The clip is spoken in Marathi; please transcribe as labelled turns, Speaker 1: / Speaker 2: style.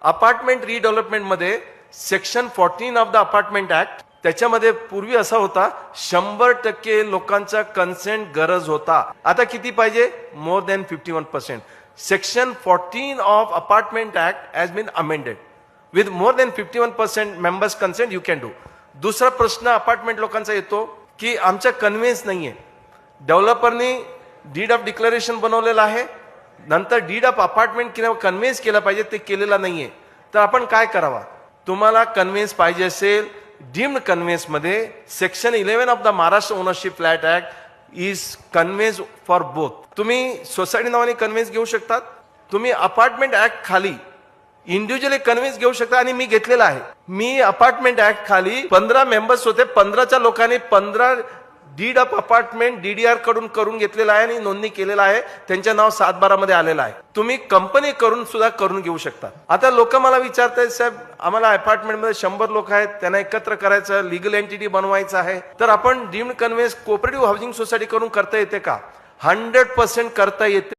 Speaker 1: अपार्टमेंट रिडेव्हलपमेंट मध्ये section 14 of the apartment act, त्याच्यामध्ये पूर्वी असा होता 100% लोकांचा कन्सेंट गरज होता. आता किती पाहिजे? More than 51%. Section 14 of apartment act has been amended. With more than 51% members consent you can do. दुसरा प्रश्न अपार्टमेंट लोकांचा येतो की आमचा कन्व्हेन्स नाहीये. डेव्हलपरनी डीड ऑफ डिक्लेरेशन बनवलेलं आहे, नंतर डीड ऑफ अपार्टमेंट कन्व्हेन्स केलं पाहिजे, ते केलेलं नाहीये. तर आपण काय करावा? तुम्हाला कन्व्हेन्स पाहिजे असेल, डीम्ड कन्व्हेन्स मध्ये section 11 of the Maharashtra ownership flat act is conveyance for both. तुम्ही सोसायटी नावाने कन्व्हेन्स घेऊ शकतात, तुम्ही अपार्टमेंट ऍक्ट खाली इंडिव्हिज्युअली कन्व्हेन्स घेऊ शकता. आणि मी घेतलेला आहे. मी अपार्टमेंट ऍक्ट खाली 15 मेंबर्स होते, 15च्या लोकांनी 15 डीड ऑफ अपार्टमेंट डीडीआर कडून करून घेतलेला आहे आणि नोंदणी केलेला आहे. त्यांच्या नाव 7/12 मध्ये आलेलं आहे. तुम्ही कंपनी करून सुद्धा करून घेऊ शकता. आता लोक मला विचारतात, साहेब आम्हाला अपार्टमेंट मध्ये 100 लोक आहेत, त्यांना एकत्र करायचं, लीगल एंटिटी बनवायचं आहे, तर आपण deemed conveyance cooperative housing society करून करता येते का? 100% करता येते.